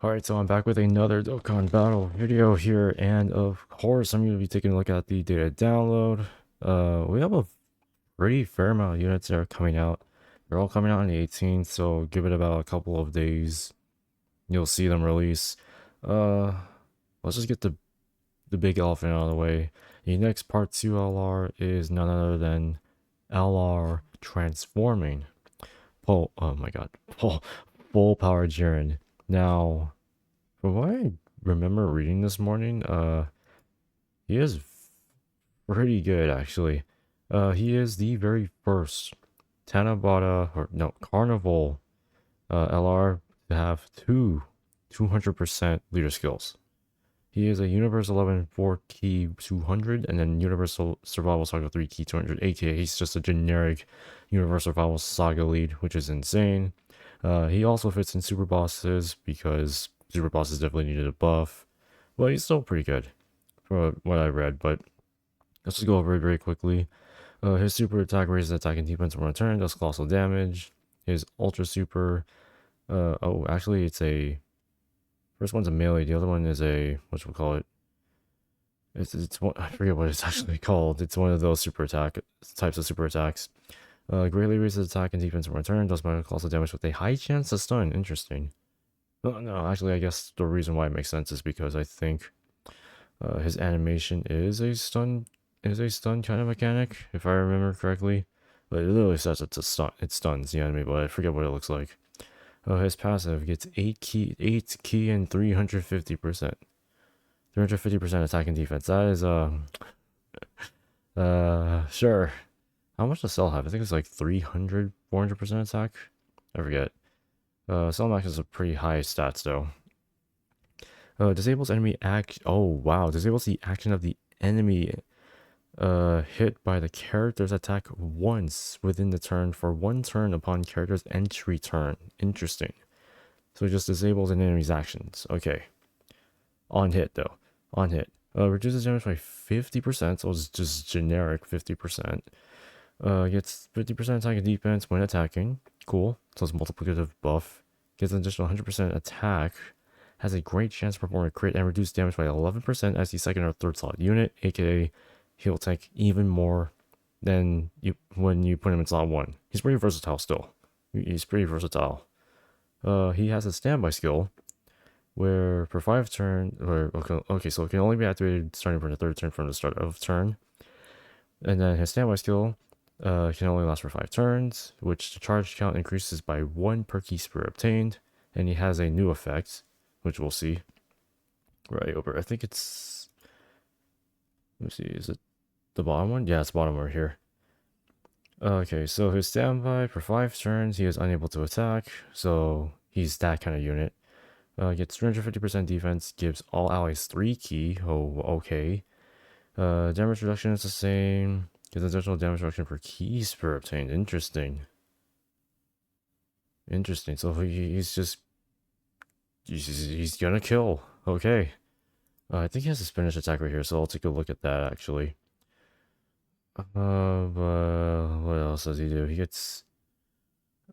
Alright, so I'm back with another Dokkan battle video here, and of course I'm going to be taking a look at the data download. We have a pretty fair amount of units that are coming out. They're all coming out on the 18th, so give it about a couple of days. You'll see them release. Uh, let's just get the big elephant out of the way. The next Part 2 LR is none other than LR transforming. Oh my god, full power Jiren. Now, from what I remember reading this morning, he is pretty good actually. He is the very first Tanabata or no Carnival LR to have 200% leader skills. He is a Universe 11 4 key 200 and then Universal Survival Saga 3 key 200, aka he's just a generic Universal Survival Saga lead, which is insane. He also fits in super bosses because super bosses definitely needed a buff, but he's still pretty good for what I read. But let's just go over it very quickly. His super attack raises attack and defense on return, does colossal damage. His ultra super, oh, actually, it's a first one's a melee. The other one is a what we call it. It's one, I forget what it's actually called. It's one of those super attack types of super attacks. Greatly raises attack and defense on return, does colossal damage with a high chance to stun. Interesting. No, actually, I guess the reason why it makes sense is because I think his animation is a stun kind of mechanic, if I remember correctly. But it literally says it's a stun. It stuns the enemy, but I forget what it looks like. His passive gets 8 key, and 350%. 350% attack and defense. That is sure. How much does Cell have? I think it's like 300, 400% attack. I forget. Cell Max is a pretty high stats though. Disables enemy act. Oh wow! Disables the action of the enemy hit by the character's attack once within the turn for one turn upon character's entry turn. Interesting. So it just disables an enemy's actions. Okay. On hit though. On hit. Reduces damage by 50%, so it's just generic 50%. Gets 50% attack and defense when attacking. Cool. So it's multiplicative buff. Gets an additional 100% attack. Has a great chance to perform a crit and reduce damage by 11% as the second or third slot unit, aka he'll take even more than you when you put him in slot 1. He's pretty versatile still. He's pretty versatile. He has a standby skill where for 5 turn okay, so it can only be activated starting from the third turn from the start of turn. And then his standby skill can only last for 5 turns, which the charge count increases by 1 per key spirit obtained, and he has a new effect, which we'll see right over. I think it's, let me see, is it the bottom one? Yeah, it's bottom over here. Okay, so his standby for 5 turns, he is unable to attack, so he's that kind of unit. Gets 350% defense, gives all allies 3 key. Oh, okay. Damage reduction is the same. Gives additional damage reduction per keys per obtained. Interesting. Interesting. So he's just he's gonna kill. Okay. I think he has a Spanish attack right here, so I'll take a look at that actually. But what else does he do? He gets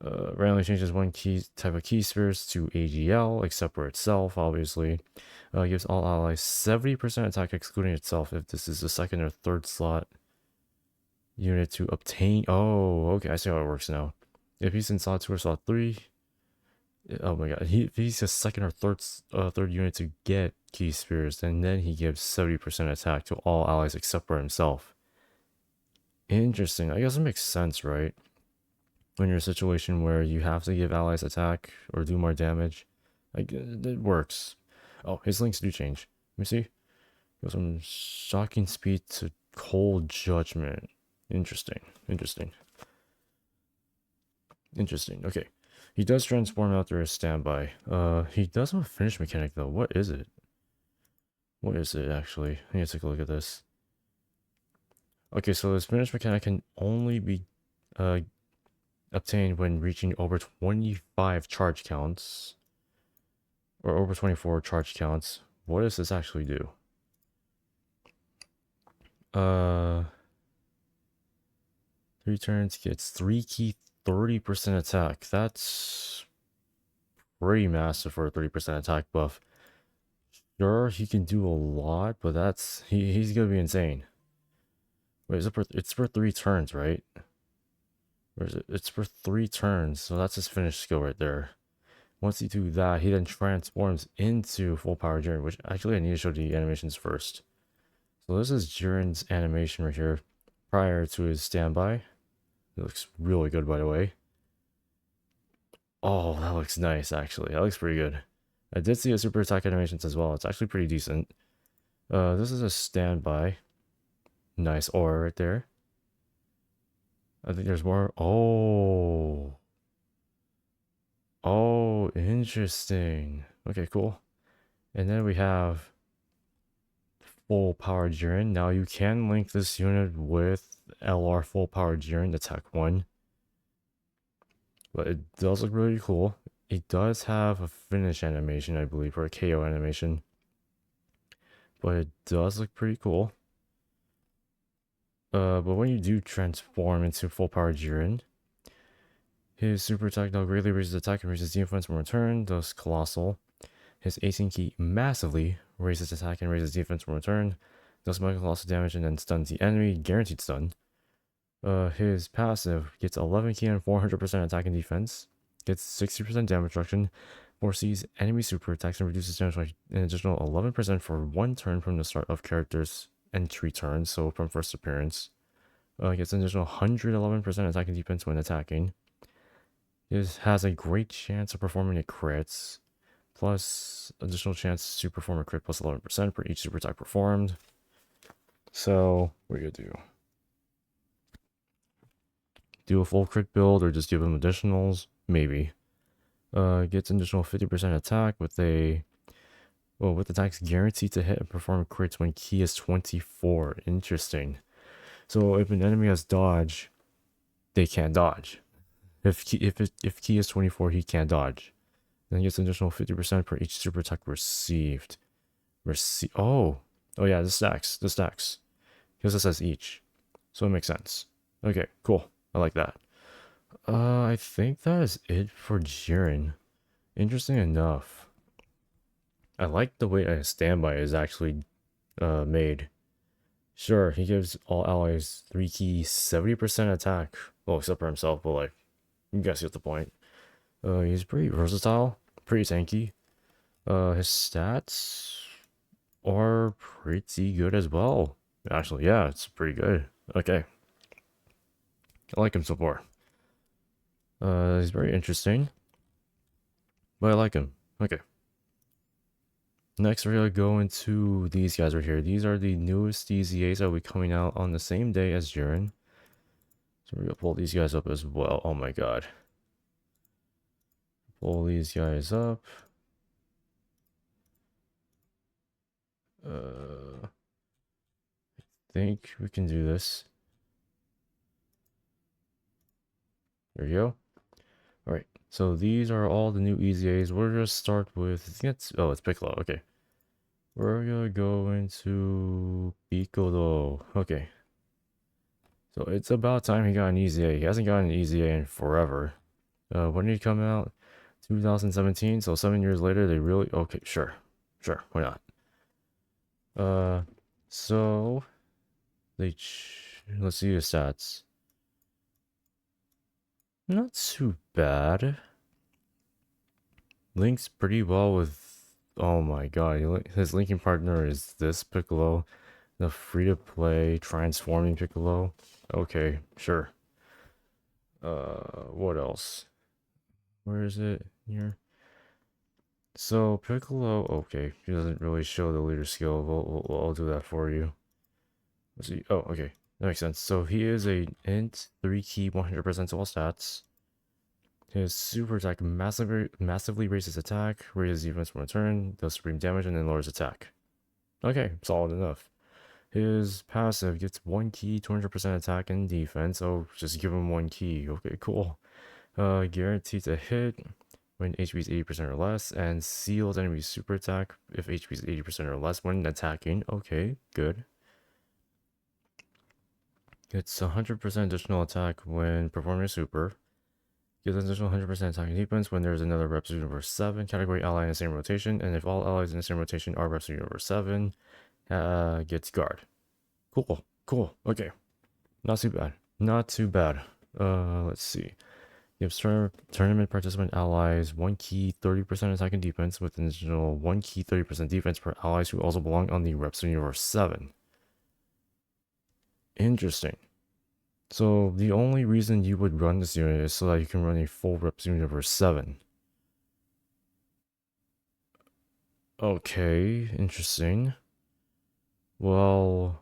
randomly changes one key type of key spirits to AGL, except for itself, obviously. Gives all allies 70% attack, excluding itself, if this is the second or third slot unit to obtain. Oh, okay, I see how it works now. If he's in slot 2 or slot 3, oh my god, if he's a second or third unit to get key spirits, and then he gives 70% attack to all allies except for himself. Interesting. I guess it makes sense, right? When you're in a situation where you have to give allies attack or do more damage, like it works. Oh, his links do change. Let me see. Goes from shocking speed to cold judgment. Interesting. Interesting. Interesting. Okay. He does transform after his standby. He does have a finish mechanic though. What is it? What is it actually? I need to take a look at this. Okay, so his finish mechanic can only be obtained when reaching over 25 charge counts. Or over 24 charge counts. What does this actually do? 3 turns gets 3 key 30% attack. That's pretty massive for a 30% attack buff. Sure, he can do a lot, but he's gonna be insane. Wait, it's for 3 turns, right? Or is it? It's for 3 turns, so that's his finished skill right there. Once you do that, he then transforms into full power Jiren, which actually I need to show the animations first. So this is Jiren's animation right here, prior to his standby. It looks really good, by the way. Oh, that looks nice, actually. That looks pretty good. I did see a super attack animations as well. It's actually pretty decent. This is a standby. Nice aura right there. I think there's more. Oh. Oh, interesting. Okay, cool. And then we have full power Jiren. Now you can link this unit with LR full power Jiren, attack 1. But it does look really cool. It does have a finish animation, I believe, or a KO animation. But it does look pretty cool. But when you do transform into full power Jiren, his super attack now greatly raises attack and raises defense when return, thus colossal. His 18 key massively raises attack and raises defense when return, thus making colossal damage and then stuns the enemy, guaranteed stun. His passive gets 11 key and 400% attack and defense, gets 60% damage reduction, foresees enemy super attacks and reduces damage by an additional 11% for 1 turn from the start of character's entry turn, so from first appearance. Gets an additional 111% attack and defense when attacking. It has a great chance of performing a crits, plus additional chance to perform a crit plus 11% for each super attack performed. So, what are you gonna do? Do a full crit build or just give him additionals? Maybe. Gets an additional 50% attack with attacks guaranteed to hit and perform crits when key is 24. Interesting. So if an enemy has dodge, they can't dodge. If key is 24, he can't dodge. Then he gets an additional 50% for each super attack received. Oh yeah, this stacks. Because it says each. So it makes sense. Okay, cool. I like that. I think that is it for Jiren. Interesting enough. I like the way a standby is actually made. Sure, he gives all allies 3 key 70% attack. Well, except for himself, but like, you guys get the point. He's pretty versatile, pretty tanky. His stats are pretty good as well. Actually, yeah, it's pretty good. Okay. I like him so far. He's very interesting. But I like him. Okay. Next, we're gonna go into these guys right here. These are the newest EZAs that will be coming out on the same day as Jiren. So we're gonna pull these guys up as well. Oh my god. Pull these guys up. I think we can do this. There you go. Alright, so these are all the new EZAs. We're gonna start with, it's Piccolo, okay. We're gonna go into Piccolo. Okay. So it's about time he got an EZA. He hasn't gotten an EZA in forever. When did he come out? 2017, so 7 years later, they really... Okay, sure. Sure, why not? So... Let's see the stats. Not too bad. Links pretty well with... Oh my god, his linking partner is this Piccolo. The free-to-play transforming Piccolo. Okay, sure. What else? Where is it? Here. So Piccolo, okay, he doesn't really show the leader skill. I'll do that for you. Let's see. Oh, okay, that makes sense. So he is a int 3 key 100% all stats. His super attack massively raises attack, raises defense from return, does supreme damage, and then lowers attack. Okay, solid enough. His passive gets 1 key, 200% attack and defense. Oh, just give him 1 key. Okay, cool. Guaranteed to hit when HP is 80% or less, and seals enemy super attack if HP is 80% or less when attacking. Okay, good. It's 100% additional attack when performing a super. Gets an additional 100% attacking defense when there's another Reps Universe 7 category ally in the same rotation, and if all allies in the same rotation are Reps Universe 7, gets guard. Cool, cool, okay. Not too bad. Not too bad. Let's see. Gives tournament participant allies 1 key 30% attack and defense with an additional 1 key 30% defense per allies who also belong on the Reps Universe 7. Interesting. So the only reason you would run this unit is so that you can run a full Reps Universe 7. Okay, interesting. Well,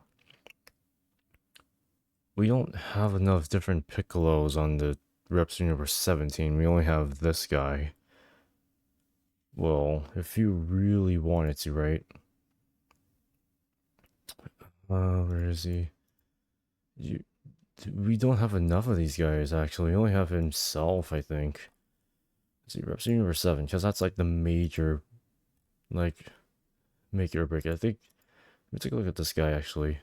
we don't have enough different Piccolos on the Reps Universe 17. We only have this guy. Well, if you really wanted to, right? Where is he? We don't have enough of these guys, actually. We only have himself, I think. Let's see, Reps Universe 7, because that's like the major, like, make it or break it. I think, let me take a look at this guy, actually.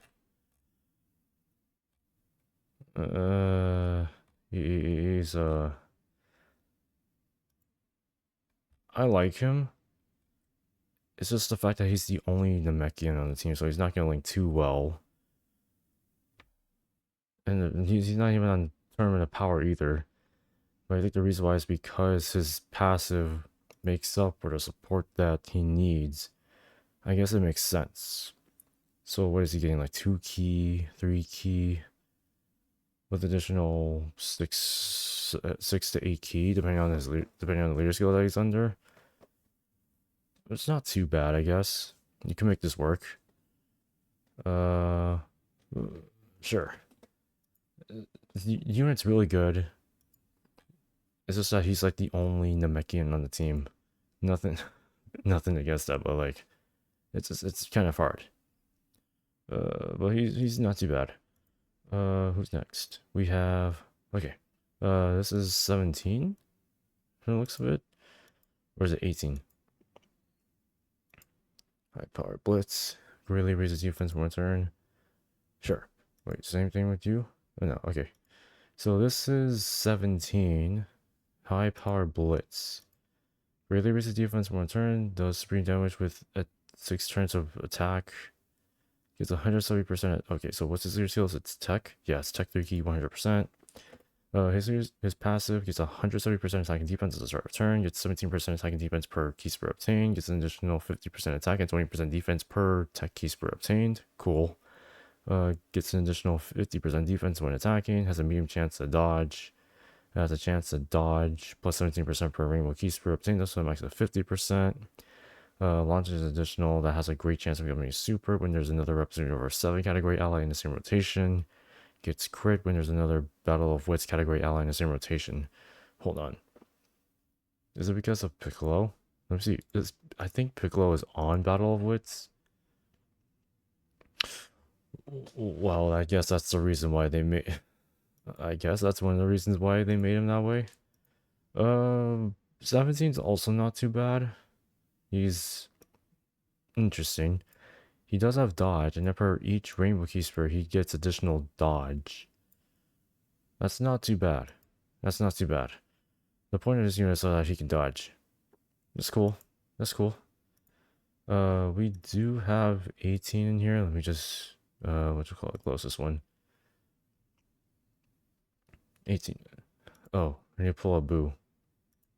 He's, I like him. It's just the fact that he's the only Namekian on the team, so he's not going to link too well. And he's not even on Tournament of Power either. But I think the reason why is because his passive makes up for the support that he needs. I guess it makes sense. So what is he getting? Like 2 key, 3 key, with additional 6 to 8 key, depending on the leader skill that he's under. It's not too bad, I guess. You can make this work. Sure. The unit's really good. It's just that he's like the only Namekian on the team. Nothing, nothing against that, but like, it's kind of hard. But he's not too bad. Who's next? We have, okay. This is 17 from the looks of it. Or is it 18? High power blitz. Greatly raises defense one turn. Sure. Wait, same thing with you? Oh, no, okay. So this is 17. High power blitz. Greatly raises defense one turn. Does supreme damage with 6 turns of attack. Gets 170%. Okay, so what's his leader skills? It's tech. Yeah, it's tech 3 key 100%. His passive gets 170% attack and defense at the start of turn. Gets 17% attack and defense per key spur obtained. Gets an additional 50% attack and 20% defense per tech key spur obtained. Cool. Gets an additional 50% defense when attacking. Has a medium chance to dodge. Has a chance to dodge. Plus 17% per rainbow key spur obtained. So a max of 50%. Launches additional that has a great chance of becoming a super when there's another representative of our 7 category ally in the same rotation. Gets crit when there's another Battle of Wits category ally in the same rotation. Hold on. Is it because of Piccolo? Let me see. I think Piccolo is on Battle of Wits. Well, I guess that's the reason why they made... I guess that's one of the reasons why they made him that way. 17's also not too bad. He's interesting. He does have dodge, and for each rainbow key spur, he gets additional dodge. That's not too bad. That's not too bad. The point of this unit is so that he can dodge. That's cool. That's cool. We do have 18 in here. Let me just, what you call it, closest one. 18. Oh, I need to pull up Boo.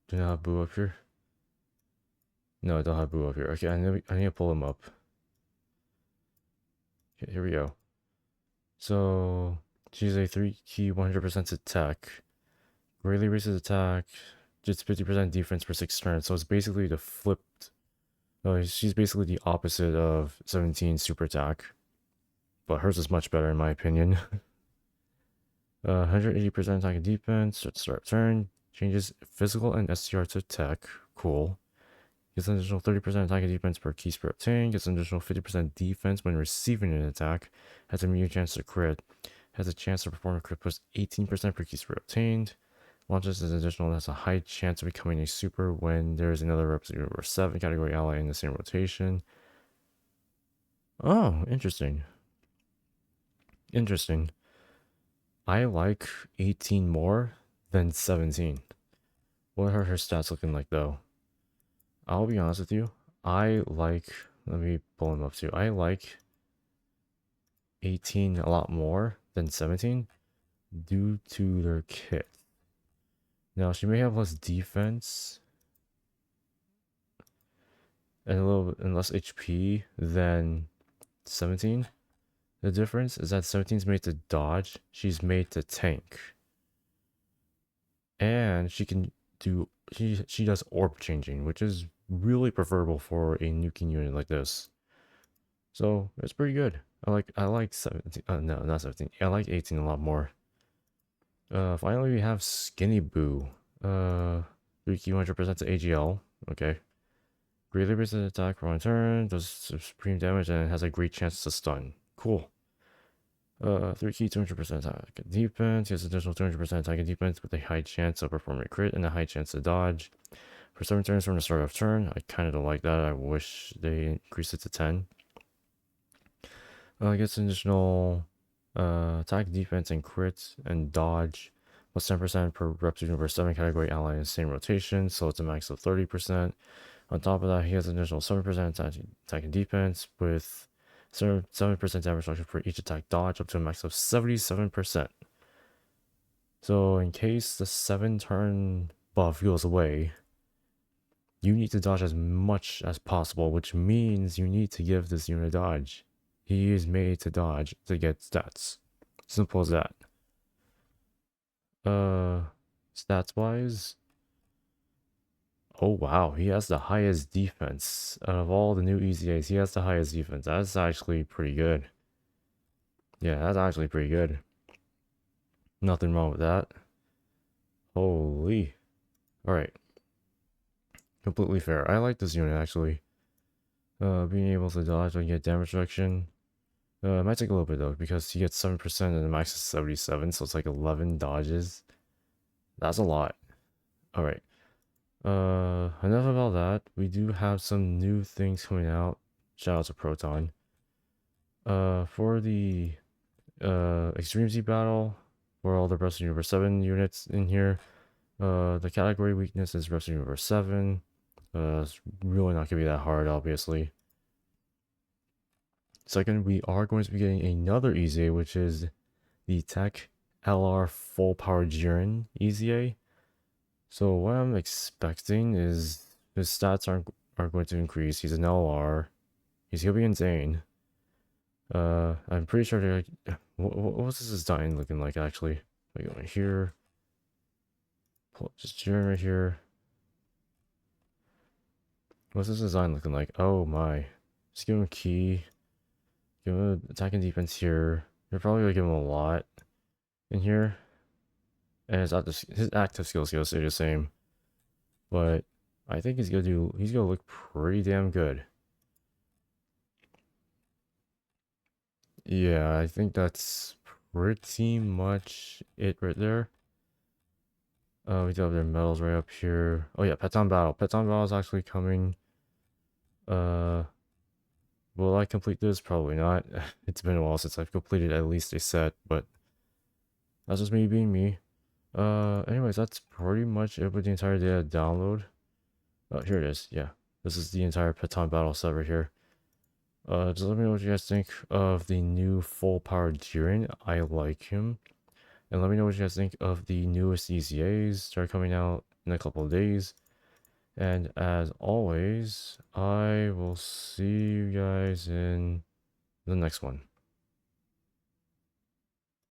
Do you not have Boo up here? No, I don't have Boo up here. Okay, I need to pull him up. Okay, here we go. So, she's a 3 key 100% attack. Greatly raises attack. Just 50% defense for 6 turns. So it's basically the flipped. She's basically the opposite of 17 super attack. But hers is much better in my opinion. 180% attack and defense at start turn. Changes physical and STR to tech. Cool. Gets an additional 30% attack and defense per key spur obtained. Gets an additional 50% defense when receiving an attack. Has a medium chance to crit. Has a chance to perform a crit plus 18% per key spur obtained. Launches as additional has a high chance of becoming a super when there is another representative or 7 category ally in the same rotation. Oh, interesting. Interesting. I like 18 more than 17. What are her stats looking like though? I'll be honest with you. I like, let me pull them up too. I like 18 a lot more than 17 due to their kit. Now, she may have less defense and a little bit and less HP than 17. The difference is that 17's made to dodge, she's made to tank. And she can do she does orb changing, which is really preferable for a nuking unit like this. So it's pretty good. I like 17. No, not 17. I like 18 a lot more. Finally we have Skinny Boo. 3 100% to AGL. Okay. Greatly raises attack for one turn, does supreme damage, and has a great chance to stun. Cool. 3 key 200% attack and defense. He has additional 200% attack and defense with a high chance of performing a crit and a high chance to dodge. For 7 turns from the start of turn. I kind of don't like that. I wish they increased it to 10. Gets additional attack, defense, and crit and dodge. Plus 10% per Reptile Universe 7 category ally in the same rotation, so it's a max of 30%. On top of that, he has an additional 7% attack and defense with 7% damage reduction for each attack dodge up to a max of 77%. So in case the 7-turn buff goes away, you need to dodge as much as possible, which means you need to give this unit a dodge. He is made to dodge to get stats. Simple as that. Stats wise, oh wow, he has the highest defense out of all the new EZAs. He has the highest defense. That's actually pretty good. Yeah, that's actually pretty good. Nothing wrong with that. Holy. Alright. Completely fair. I like this unit actually. Being able to dodge and get damage reduction. It might take a little bit though, because he gets 7% and the max is 77, so it's like 11 dodges. That's a lot. Alright. Enough about that. We do have some new things coming out. Shout out to Proton. For the Extreme Z battle, for all the Wrestling Universe 7 units in here, the category weakness is Wrestling Universe 7. It's really not gonna be that hard, obviously. Second, we are going to be getting another EZA, which is the Tech LR Full Power JIREN EZA. So what I'm expecting is his stats are going to increase. He's an LR. He's gonna be insane. I'm pretty sure they're like, what's this design looking like actually? I go in here. Pull up just JIREN right here. What's this design looking like? Oh my. Just give him a key. Give him attack and defense here. You're probably gonna give him a lot in here. And his active skills go stay the same. But I think he's gonna look pretty damn good. Yeah, I think that's pretty much it right there. We do have their medals right up here. Oh yeah, Peton Battle. Peton Battle is actually coming. Will I complete this? Probably not. It's been a while since I've completed at least a set, but that's just me being me. Anyways, that's pretty much it with the entire data download. Oh, here it is. Yeah, this is the entire Peton Battle set right here. Just let me know what you guys think of the new full power JIREN. I like him. And let me know what you guys think of the newest EZAs that are coming out in a couple of days. And as always, I will see you guys in the next one.